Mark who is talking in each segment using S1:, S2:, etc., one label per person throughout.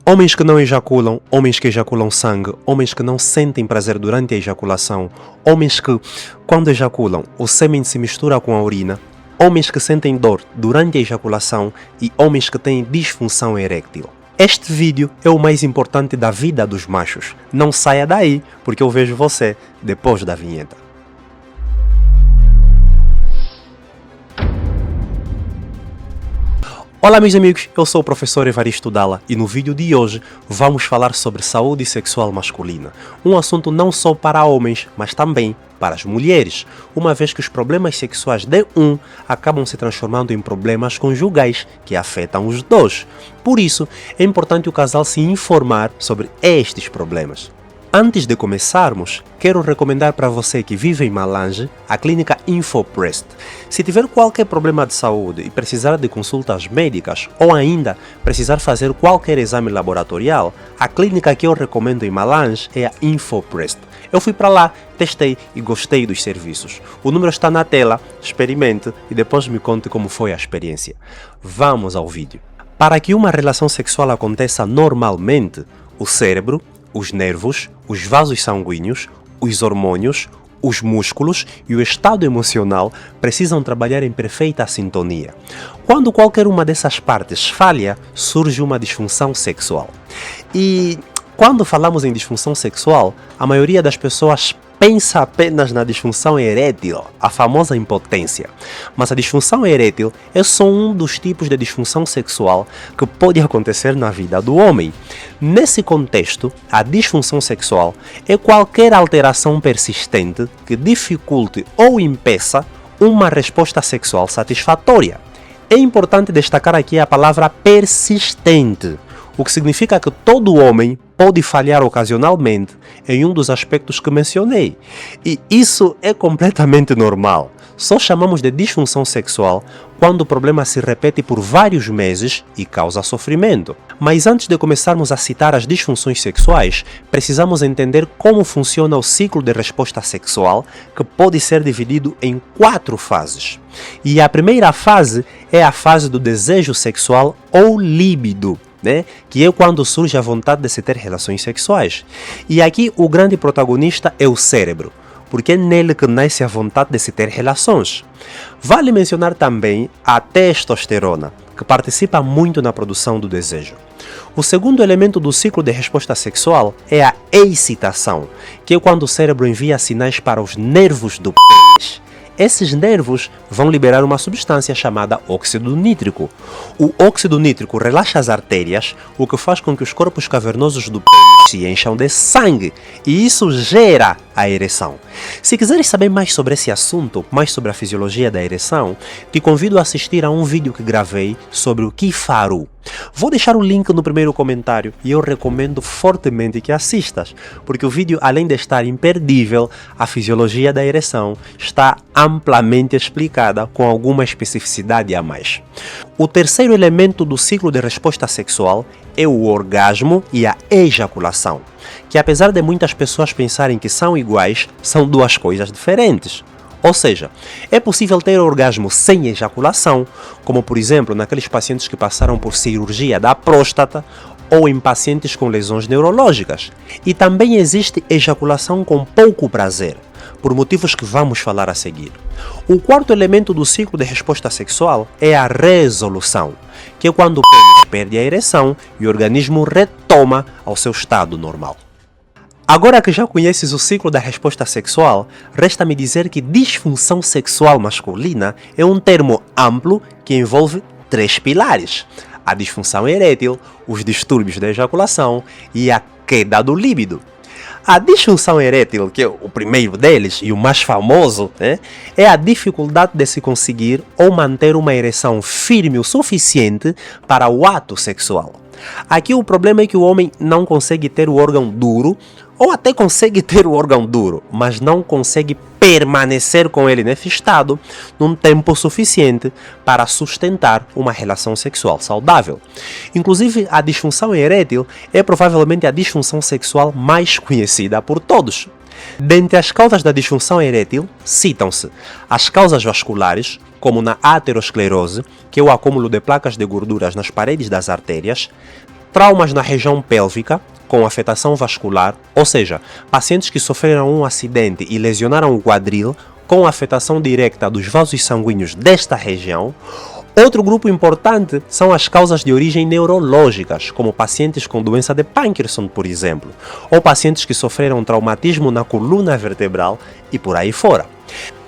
S1: Homens que não ejaculam, homens que ejaculam sangue, homens que não sentem prazer durante a ejaculação, homens que, quando ejaculam, o sêmen se mistura com a urina, homens que sentem dor durante a ejaculação e homens que têm disfunção eréctil. Este vídeo é o mais importante da vida dos machos. Não saia daí, porque eu vejo você depois da vinheta. Olá meus amigos, eu sou o professor Evaristo Dalla e no vídeo de hoje vamos falar sobre saúde sexual masculina. Um assunto não só para homens, mas também para as mulheres, uma vez que os problemas sexuais de um acabam se transformando em problemas conjugais que afetam os dois. Por isso, é importante o casal se informar sobre estes problemas. Antes de começarmos, quero recomendar para você que vive em Malange a clínica InfoBreast. Se tiver qualquer problema de saúde e precisar de consultas médicas ou ainda precisar fazer qualquer exame laboratorial, a clínica que eu recomendo em Malange é a InfoBreast. Eu fui para lá, testei e gostei dos serviços. O número está na tela, experimente e depois me conte como foi a experiência. Vamos ao vídeo. Para que uma relação sexual aconteça normalmente, o cérebro, os nervos, os vasos sanguíneos, os hormônios, os músculos e o estado emocional precisam trabalhar em perfeita sintonia. Quando qualquer uma dessas partes falha, surge uma disfunção sexual. E quando falamos em disfunção sexual, a maioria das pessoas pensa apenas na disfunção erétil, a famosa impotência. Mas a disfunção erétil é só um dos tipos de disfunção sexual que pode acontecer na vida do homem. Nesse contexto, a disfunção sexual é qualquer alteração persistente que dificulte ou impeça uma resposta sexual satisfatória. É importante destacar aqui a palavra persistente, o que significa que todo homem pode falhar ocasionalmente em um dos aspectos que mencionei. E isso é completamente normal. Só chamamos de disfunção sexual quando o problema se repete por vários meses e causa sofrimento. Mas antes de começarmos a citar as disfunções sexuais, precisamos entender como funciona o ciclo de resposta sexual, que pode ser dividido em 4 fases. E a primeira fase é a fase do desejo sexual ou líbido, que é quando surge a vontade de se ter relações sexuais. E aqui o grande protagonista é o cérebro, porque é nele que nasce a vontade de se ter relações. Vale mencionar também a testosterona, que participa muito na produção do desejo. O segundo elemento do ciclo de resposta sexual é a excitação, que é quando o cérebro envia sinais para os nervos do pênis. Esses nervos vão liberar uma substância chamada óxido nítrico. O óxido nítrico relaxa as artérias, o que faz com que os corpos cavernosos do pênis se encham de sangue, e isso gera a ereção. Se quiseres saber mais sobre esse assunto, mais sobre a fisiologia da ereção, te convido a assistir a um vídeo que gravei sobre o Kifaru. Vou deixar o link no primeiro comentário e eu recomendo fortemente que assistas, porque o vídeo, além de estar imperdível, a fisiologia da ereção está amplamente explicada com alguma especificidade a mais. O terceiro elemento do ciclo de resposta sexual é o orgasmo e a ejaculação, que apesar de muitas pessoas pensarem que são iguais, são duas coisas diferentes. Ou seja, é possível ter orgasmo sem ejaculação, como por exemplo naqueles pacientes que passaram por cirurgia da próstata ou em pacientes com lesões neurológicas. E também existe ejaculação com pouco prazer, por motivos que vamos falar a seguir. O quarto elemento do ciclo de resposta sexual é a resolução, que é quando o pênis perde a ereção e o organismo retoma ao seu estado normal. Agora que já conheces o ciclo da resposta sexual, resta-me dizer que disfunção sexual masculina é um termo amplo que envolve 3 pilares: a disfunção erétil, os distúrbios da ejaculação e a queda do líbido. A disfunção erétil, que é o primeiro deles e o mais famoso, é a dificuldade de se conseguir ou manter uma ereção firme o suficiente para o ato sexual. Aqui o problema é que o homem não consegue ter o órgão duro, ou até consegue ter o órgão duro, mas não consegue permanecer com ele nesse estado num tempo suficiente para sustentar uma relação sexual saudável. Inclusive, a disfunção erétil é provavelmente a disfunção sexual mais conhecida por todos. Dentre as causas da disfunção erétil, citam-se as causas vasculares, como na aterosclerose, que é o acúmulo de placas de gorduras nas paredes das artérias, traumas na região pélvica, com afetação vascular, ou seja, pacientes que sofreram um acidente e lesionaram o quadril, com afetação direta dos vasos sanguíneos desta região. Outro grupo importante são as causas de origem neurológicas, como pacientes com doença de Parkinson, por exemplo, ou pacientes que sofreram traumatismo na coluna vertebral e por aí fora.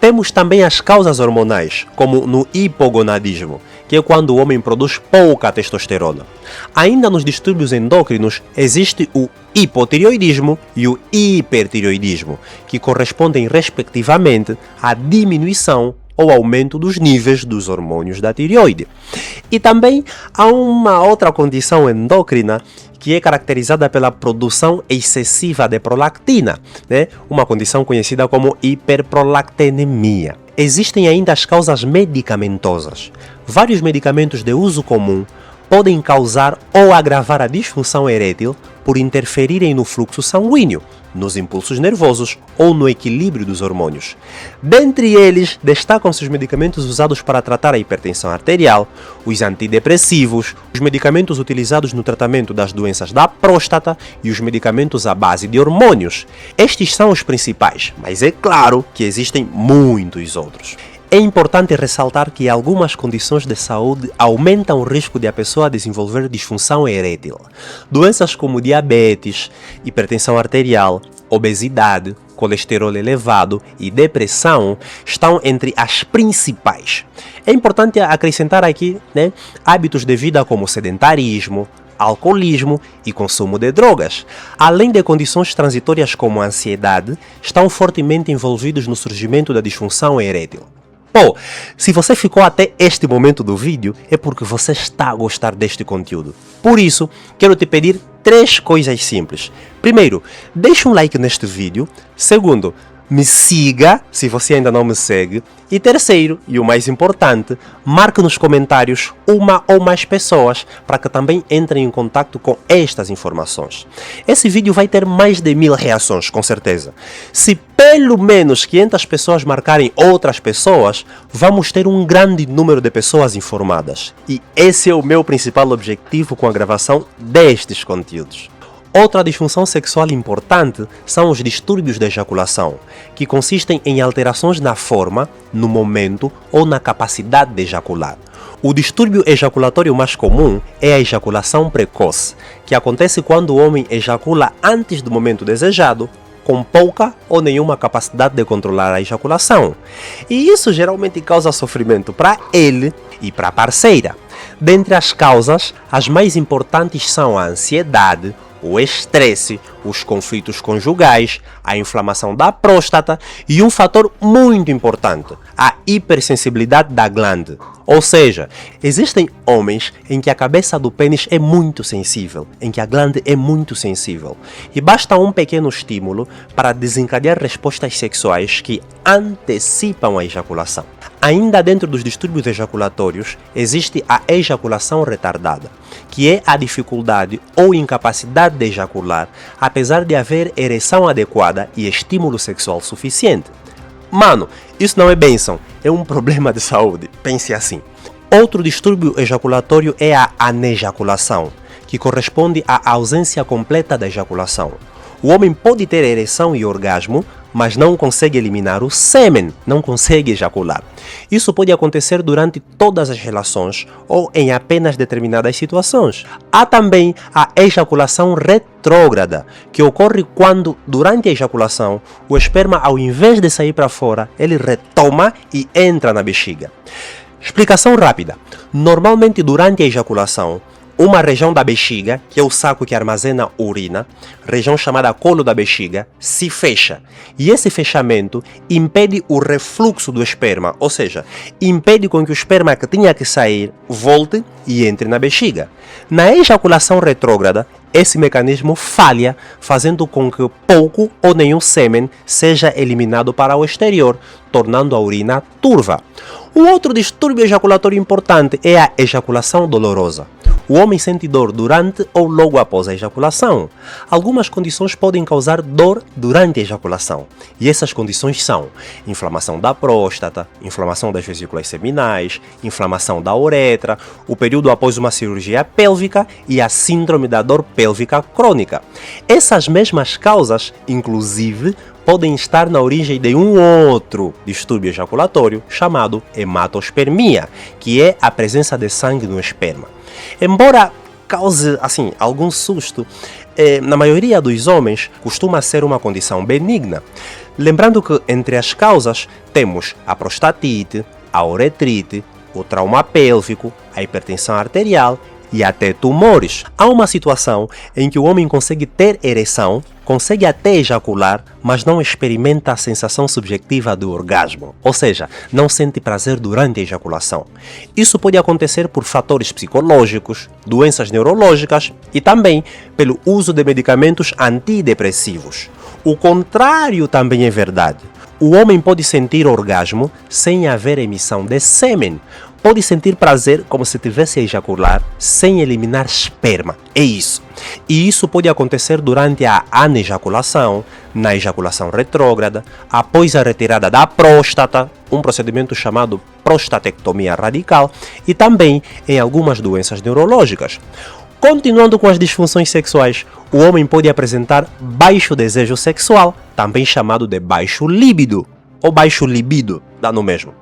S1: Temos também as causas hormonais, como no hipogonadismo, que é quando o homem produz pouca testosterona. Ainda nos distúrbios endócrinos existe o hipotireoidismo e o hipertireoidismo, que correspondem respectivamente à diminuição ou aumento dos níveis dos hormônios da tireoide. E também há uma outra condição endócrina que é caracterizada pela produção excessiva de prolactina, né? Uma condição conhecida como hiperprolactinemia. Existem ainda as causas medicamentosas. Vários medicamentos de uso comum podem causar ou agravar a disfunção erétil por interferirem no fluxo sanguíneo, nos impulsos nervosos ou no equilíbrio dos hormônios. Dentre eles, destacam-se os medicamentos usados para tratar a hipertensão arterial, os antidepressivos, os medicamentos utilizados no tratamento das doenças da próstata e os medicamentos à base de hormônios. Estes são os principais, mas é claro que existem muitos outros. É importante ressaltar que algumas condições de saúde aumentam o risco de a pessoa desenvolver disfunção erétil. Doenças como diabetes, hipertensão arterial, obesidade, colesterol elevado e depressão estão entre as principais. É importante acrescentar aqui, hábitos de vida como sedentarismo, alcoolismo e consumo de drogas, além de condições transitórias como a ansiedade, estão fortemente envolvidos no surgimento da disfunção erétil. Bom, se você ficou até este momento do vídeo, é porque você está a gostar deste conteúdo. Por isso, quero te pedir 3 coisas simples. Primeiro, deixa um like neste vídeo. Segundo, me siga, se você ainda não me segue. E terceiro, e o mais importante, marque nos comentários uma ou mais pessoas para que também entrem em contato com estas informações. Esse vídeo vai ter mais de 1000 reações, com certeza. Se pelo menos 500 pessoas marcarem outras pessoas, vamos ter um grande número de pessoas informadas. E esse é o meu principal objetivo com a gravação destes conteúdos. Outra disfunção sexual importante são os distúrbios de ejaculação, que consistem em alterações na forma, no momento ou na capacidade de ejacular. O distúrbio ejaculatório mais comum é a ejaculação precoce, que acontece quando o homem ejacula antes do momento desejado, com pouca ou nenhuma capacidade de controlar a ejaculação. E isso geralmente causa sofrimento para ele e para a parceira. Dentre as causas, as mais importantes são a ansiedade, o estresse, os conflitos conjugais, a inflamação da próstata e um fator muito importante, a hipersensibilidade da glande. Ou seja, existem homens em que a cabeça do pênis é muito sensível, em que a glande é muito sensível. E basta um pequeno estímulo para desencadear respostas sexuais que antecipam a ejaculação. Ainda dentro dos distúrbios ejaculatórios, existe a ejaculação retardada, que é a dificuldade ou incapacidade de ejacular, apesar de haver ereção adequada e estímulo sexual suficiente. Mano, isso não é bênção, é um problema de saúde, pense assim. Outro distúrbio ejaculatório é a anejaculação, que corresponde à ausência completa da ejaculação. O homem pode ter ereção e orgasmo, mas não consegue eliminar o sêmen, não consegue ejacular. Isso pode acontecer durante todas as relações ou em apenas determinadas situações. Há também a ejaculação retrógrada, que ocorre quando, durante a ejaculação, o esperma, ao invés de sair para fora, ele retoma e entra na bexiga. Explicação rápida. Normalmente, durante a ejaculação, uma região da bexiga, que é o saco que armazena urina, região chamada colo da bexiga, se fecha. E esse fechamento impede o refluxo do esperma, ou seja, impede com que o esperma que tinha que sair volte e entre na bexiga. Na ejaculação retrógrada, esse mecanismo falha, fazendo com que pouco ou nenhum sêmen seja eliminado para o exterior, tornando a urina turva. Um outro distúrbio ejaculatório importante é a ejaculação dolorosa. O homem sente dor durante ou logo após a ejaculação. Algumas condições podem causar dor durante a ejaculação. E essas condições são inflamação da próstata, inflamação das vesículas seminais, inflamação da uretra, o período após uma cirurgia pélvica e a síndrome da dor pélvica crônica. Essas mesmas causas, inclusive, podem estar na origem de um outro distúrbio ejaculatório chamado hematospermia, que é a presença de sangue no esperma. Embora cause algum susto, na maioria dos homens costuma ser uma condição benigna. Lembrando que entre as causas temos a prostatite, a uretrite, o trauma pélvico, a hipertensão arterial e até tumores. Há uma situação em que o homem consegue ter ereção, consegue até ejacular, mas não experimenta a sensação subjetiva do orgasmo, ou seja, não sente prazer durante a ejaculação. Isso pode acontecer por fatores psicológicos, doenças neurológicas e também pelo uso de medicamentos antidepressivos. O contrário também é verdade. O homem pode sentir orgasmo sem haver emissão de sêmen. Pode sentir prazer como se tivesse a ejacular sem eliminar esperma. É isso. E isso pode acontecer durante a anejaculação, na ejaculação retrógrada, após a retirada da próstata, um procedimento chamado prostatectomia radical, e também em algumas doenças neurológicas. Continuando com as disfunções sexuais, o homem pode apresentar baixo desejo sexual, também chamado de baixo líbido, ou baixo libido, dá no mesmo.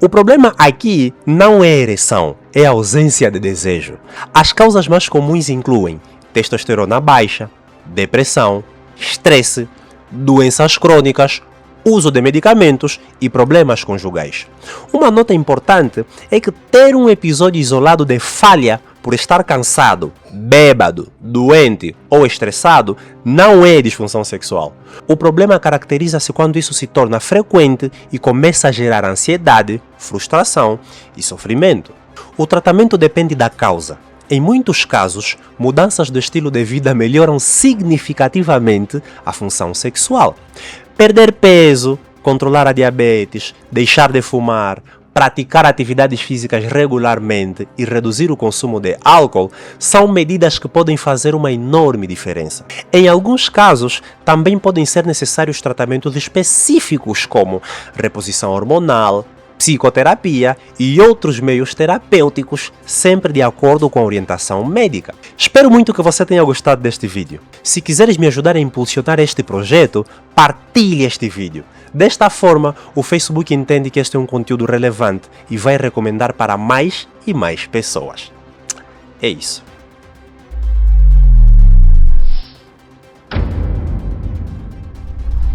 S1: O problema aqui não é a ereção, é a ausência de desejo. As causas mais comuns incluem testosterona baixa, depressão, estresse, doenças crônicas, uso de medicamentos e problemas conjugais. Uma nota importante é que ter um episódio isolado de falha por estar cansado, bêbado, doente ou estressado não é disfunção sexual. O problema caracteriza-se quando isso se torna frequente e começa a gerar ansiedade, frustração e sofrimento. O tratamento depende da causa. Em muitos casos, mudanças do estilo de vida melhoram significativamente a função sexual. Perder peso, controlar a diabetes, deixar de fumar, praticar atividades físicas regularmente e reduzir o consumo de álcool são medidas que podem fazer uma enorme diferença. Em alguns casos, também podem ser necessários tratamentos específicos como reposição hormonal, psicoterapia e outros meios terapêuticos, sempre de acordo com a orientação médica. Espero muito que você tenha gostado deste vídeo. Se quiseres me ajudar a impulsionar este projeto, partilhe este vídeo. Desta forma, o Facebook entende que este é um conteúdo relevante e vai recomendar para mais e mais pessoas. É isso.